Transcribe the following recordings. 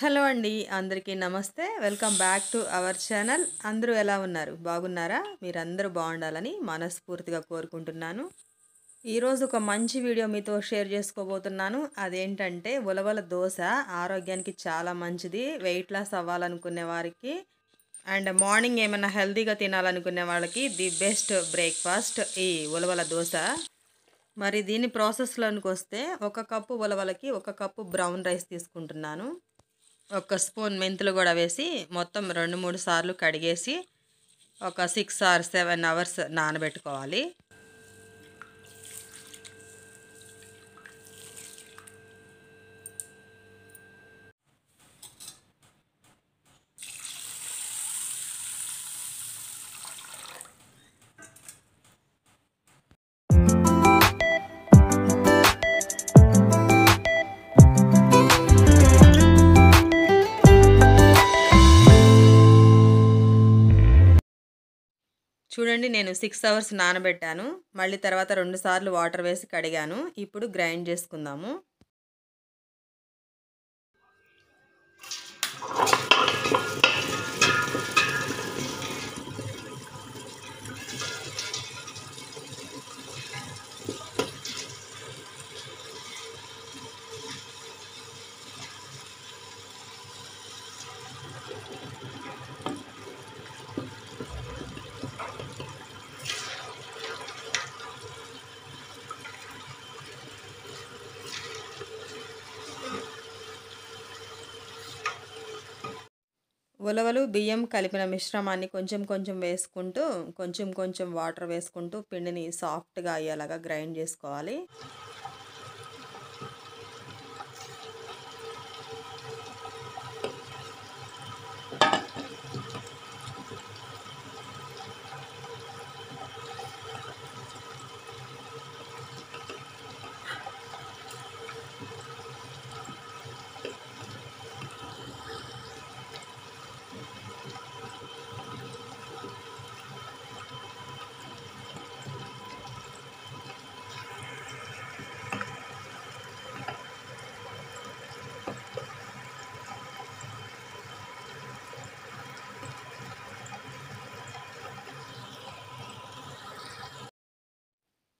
Hello అండి. అందరికీ నమస్తే. Welcome back to our channel. అందరూ ఎలా ఉన్నారు? బాగున్నారా? మీరందరూ బాగుండాలని మనస్ఫూర్తిగా కోరుకుంటున్నాను. ఈరోజు ఒక మంచి వీడియో మీతో షేర్ చేసుకోబోతున్నాను. అదేంటంటే ఉలవల దోస ఆరోగ్యానికి చాలా మంచిది. వెయిట్ లాస్ అవ్వాలనుకునే వారికి అండ్ మార్నింగ్ ఏమైనా హెల్తీగా తినాలనుకునే వాళ్ళకి ది బెస్ట్ బ్రేక్‌ఫాస్ట్ ఈ ఉలవల దోస. మరి దీని ప్రాసెస్‌లోనికి వస్తే ఒక కప్పు ఉలవలకి ఒక కప్పు బ్రౌన్ రైస్ తీసుకుంటున్నాను. ఒక స్పూన్ మెంతులు కూడా వేసి మొత్తం 2, 3 సార్లు కడిగేసి ఒక 6 ఆర్ 7 అవర్స్ నానబెట్టుకోవాలి. చూడండి, నేను 6 అవర్స్ నానబెట్టాను. మళ్ళీ తర్వాత 2 సార్లు వాటర్ వేసి కడిగాను. ఇప్పుడు గ్రైండ్ చేసుకుందాము. ఉలవలు, బియ్యం కలిపిన మిశ్రమాన్ని కొంచెం కొంచెం వేసుకుంటూ, కొంచెం కొంచెం వాటర్ వేసుకుంటూ పిండిని సాఫ్ట్‌గా అయ్యేలాగా గ్రైండ్ చేసుకోవాలి.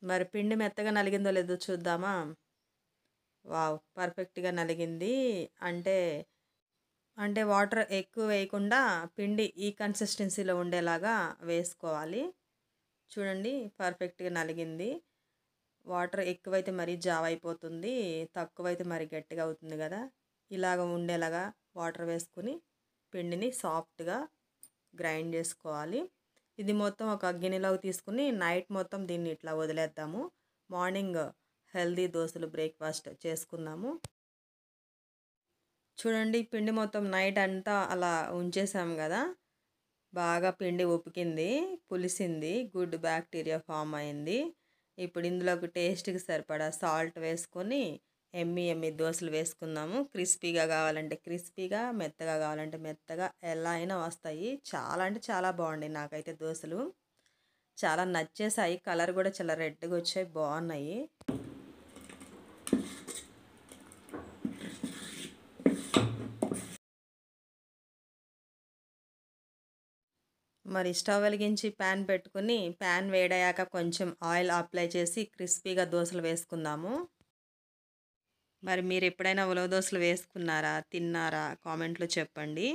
మరి పిండి మెత్తగా నలిగిందో లేదో చూద్దామా? వావ్! పర్ఫెక్ట్‌గా నలిగింది. అంటే అంటే వాటర్ ఎక్కువ వేయకుండా పిండి ఈ కన్సిస్టెన్సీలో ఉండేలాగా వేసుకోవాలి. చూడండి, పర్ఫెక్ట్‌గా నలిగింది. వాటర్ ఎక్కువైతే మరీ జావ అయిపోతుంది. తక్కువైతే మరి గట్టిగా అవుతుంది కదా! ఇలాగ ఉండేలాగా వాటర్ వేసుకొని పిండిని సాఫ్ట్‌గా గ్రైండ్ చేసుకోవాలి. ఇది మొత్తం ఒక గిన్నెలోకి తీసుకొని నైట్ మొత్తం దీన్ని ఇట్లా వదిలేద్దాము. మార్నింగ్ హెల్తీ దోసలు బ్రేక్‌ఫాస్ట్ చేసుకుందాము. చూడండి, పిండి మొత్తం నైట్ అంతా అలా ఉంచేసాం కదా! బాగా పిండి ఉపికింది, పులిసింది, గుడ్ బ్యాక్టీరియా ఫామ్ అయింది. ఇప్పుడు ఇందులోకి టేస్ట్‌కి సరిపడా సాల్ట్ వేసుకొని యమ్మీ యమ్మీ దోసలు వేసుకుందాము. క్రిస్పీగా కావాలంటే క్రిస్పీగా, మెత్తగా కావాలంటే మెత్తగా ఎలా అయినా వస్తాయి. చాలా అంటే చాలా బాగున్నాయి నాకైతే దోసలు. చాలా నచ్చేసాయి. కలర్ కూడా చాలా రెడ్‌గా వచ్చాయి. బాగున్నాయి. మరి స్టవ్ వెలిగించి ప్యాన్ పెట్టుకొని ప్యాన్ వేడయ్యాక కొంచెం ఆయిల్ అప్లై చేసి క్రిస్పీగా దోసలు వేసుకుందాము. మరి మీరు ఎప్పుడైనా ఉలవ దోసలు వేసుకున్నారా? తిన్నారా? కామెంట్‌లో చెప్పండి.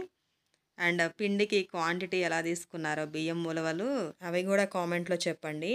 అండ్ పిండికి క్వాంటిటీ ఎలా తీసుకున్నారో బియ్యం, ఉలవలు అవి కూడా కామెంట్‌లో చెప్పండి.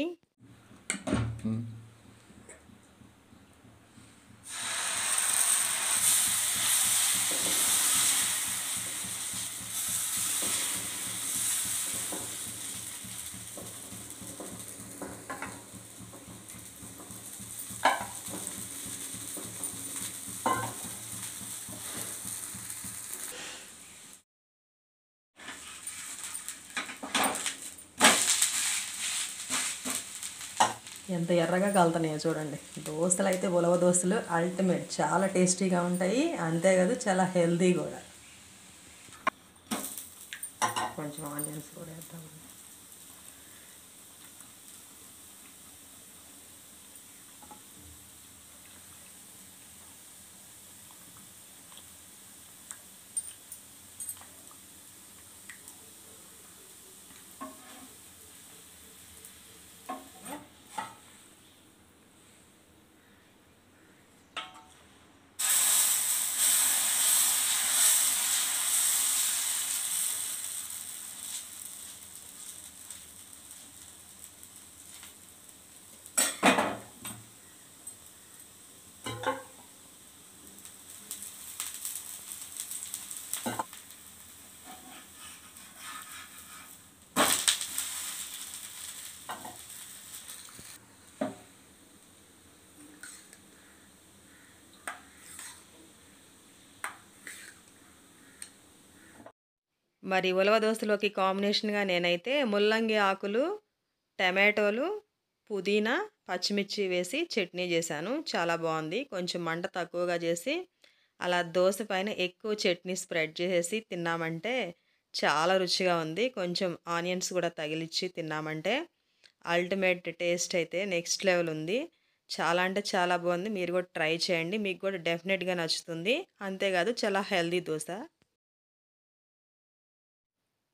ఎంత ఎర్రగా కలుతున్నాయో చూడండి. దోసలు అయితే ఉలవ దోసలు అల్టిమేట్. చాలా టేస్టీగా ఉంటాయి. అంతేకాదు చాలా హెల్తీ కూడా. కొంచెం ఆనియన్స్ కూడా వేద్దాం. మరి ఉలవ దోసలోకి కాంబినేషన్‌గా నేనైతే ముల్లంగి ఆకులు, టమాటోలు, పుదీనా, పచ్చిమిర్చి వేసి చట్నీ చేశాను. చాలా బావుంది. కొంచెం మంట తక్కువగా చేసి, అలా దోస పైన ఎక్కువ చట్నీ స్ప్రెడ్ చేసేసి తిన్నామంటే చాలా రుచిగా ఉంది. కొంచెం ఆనియన్స్ కూడా తగిలిచ్చి తిన్నామంటే అల్టిమేట్ టేస్ట్ అయితే నెక్స్ట్ లెవెల్ ఉంది. చాలా అంటే చాలా బావుంది. మీరు కూడా ట్రై చేయండి. మీకు కూడా డెఫినెట్‌గా నచ్చుతుంది. అంతేకాదు చాలా హెల్తీ దోస.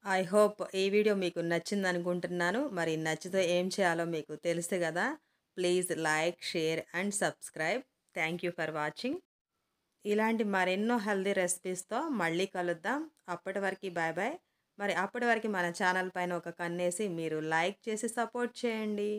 ఐ హోప్ ఈ వీడియో మీకు నచ్చిందనుకుంటున్నాను. మరి నచ్చితే ఏం చేయాలో మీకు తెలుసు గదా! Please like, share and subscribe. Thank you for watching. ఇలాంటి మరెన్నో హెల్తీ రెసిపీస్‌తో మళ్ళీ కలుద్దాం. అప్పటి వరకి బాయ్ బాయ్. మరి అప్పటి వరకి మన ఛానల్ పైన ఒక కన్నేసి మీరు లైక్ చేసి సపోర్ట్ చేయండి.